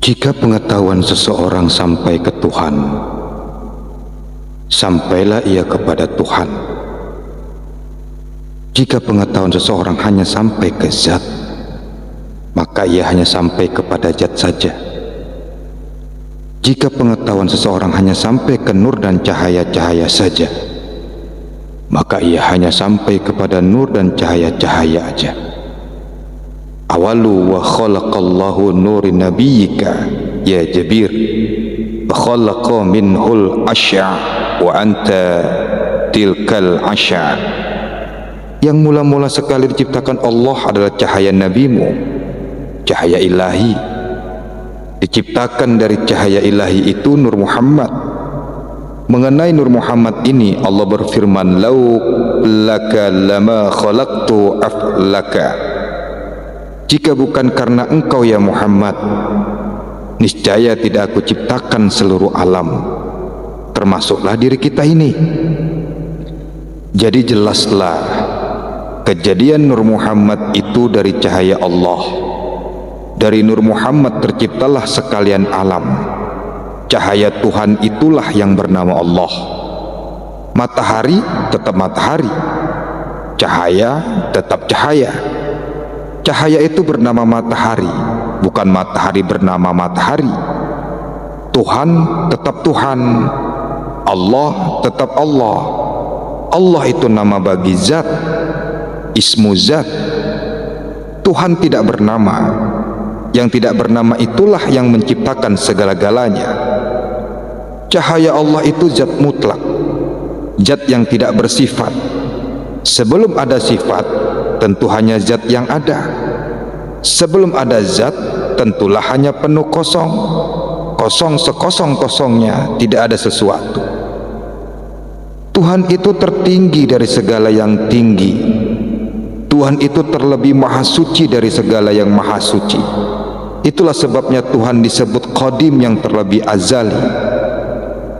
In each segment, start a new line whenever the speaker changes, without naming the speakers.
Jika pengetahuan seseorang sampai ke Tuhan, sampailah ia kepada Tuhan. Jika pengetahuan seseorang hanya sampai ke zat, maka ia hanya sampai kepada zat saja. Jika pengetahuan seseorang hanya sampai ke nur dan cahaya-cahaya saja, maka ia hanya sampai kepada nur dan cahaya-cahaya aja. Awalu wa khalaqallahu nuri nabiyyika ya Jabir wa khalaqa minhul asya' wa anta tilkal asya'. Yang mula-mula sekali diciptakan Allah adalah cahaya nabimu, cahaya ilahi. Diciptakan dari cahaya ilahi itu Nur Muhammad. Mengenai Nur Muhammad ini Allah berfirman, lau laka lama khalaqtu aflaka. Jika bukan karena engkau ya Muhammad, niscaya tidak aku ciptakan seluruh alam, termasuklah diri kita ini. Jadi jelaslah kejadian Nur Muhammad itu dari cahaya Allah. Dari Nur Muhammad terciptalah sekalian alam. Cahaya Tuhan itulah yang bernama Allah. Matahari tetap matahari, cahaya tetap cahaya. Cahaya itu bernama matahari, bukan matahari bernama matahari. Tuhan tetap Tuhan, Allah tetap Allah. Allah itu nama bagi zat, ismu zat. Tuhan tidak bernama. Yang tidak bernama itulah yang menciptakan segala-galanya. Cahaya Allah itu zat mutlak, zat yang tidak bersifat. Sebelum ada sifat, tentu hanya zat yang ada. Sebelum ada zat, tentulah hanya penuh kosong. Kosong sekosong-kosongnya, tidak ada sesuatu. Tuhan itu tertinggi dari segala yang tinggi. Tuhan itu terlebih maha suci dari segala yang maha suci. Itulah sebabnya Tuhan disebut Qadim, yang terlebih azali.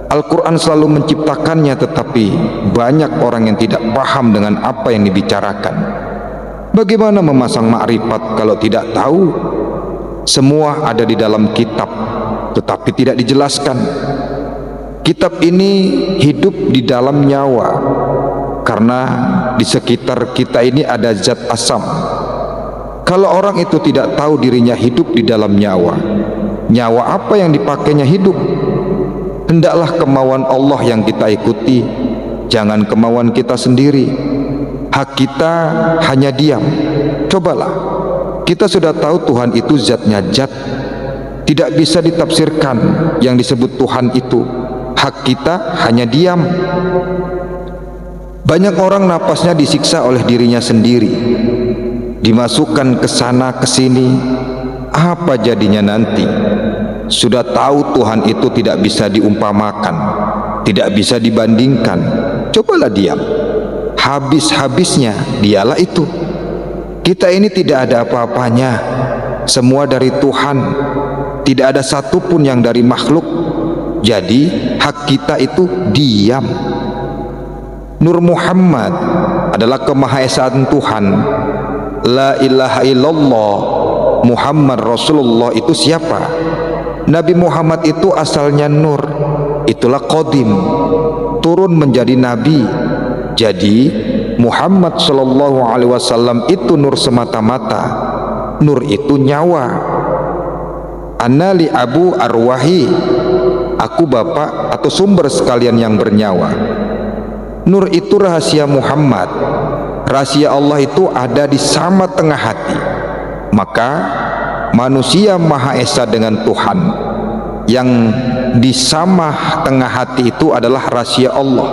Al-Quran selalu menciptakannya, tetapi banyak orang yang tidak paham dengan apa yang dibicarakan. Bagaimana memasang makrifat kalau tidak tahu? Semua ada di dalam kitab, tetapi tidak dijelaskan. Kitab ini hidup di dalam nyawa, karena di sekitar kita ini ada zat asam. Kalau orang itu tidak tahu dirinya hidup di dalam nyawa, nyawa apa yang dipakainya hidup? Hendaklah kemauan Allah yang kita ikuti, jangan kemauan kita sendiri. Hak kita hanya diam. Cobalah, kita sudah tahu Tuhan itu zatnya zat, tidak bisa ditafsirkan yang disebut Tuhan itu. Hak kita hanya diam. Banyak orang napasnya disiksa oleh dirinya sendiri, dimasukkan ke sana ke sini. Apa jadinya nanti? Sudah tahu Tuhan itu tidak bisa diumpamakan, tidak bisa dibandingkan. Cobalah diam. Habis-habisnya dialah itu. Kita ini tidak ada apa-apanya, semua dari Tuhan. Tidak ada satupun yang dari makhluk. Jadi hak kita itu diam. Nur Muhammad adalah kemahaesaan Tuhan. La ilaha illallah Muhammad Rasulullah itu siapa? Nabi Muhammad itu asalnya nur, itulah Qadim, turun menjadi nabi. Jadi Muhammad sallallahu alaihi wasallam itu nur semata-mata. Nur itu nyawa. Annali abu arwahi, aku bapak atau sumber sekalian yang bernyawa. Nur itu rahasia Muhammad. Rahasia Allah itu ada di sama tengah hati. Maka manusia Maha Esa dengan Tuhan, yang di sama tengah hati itu adalah rahasia Allah.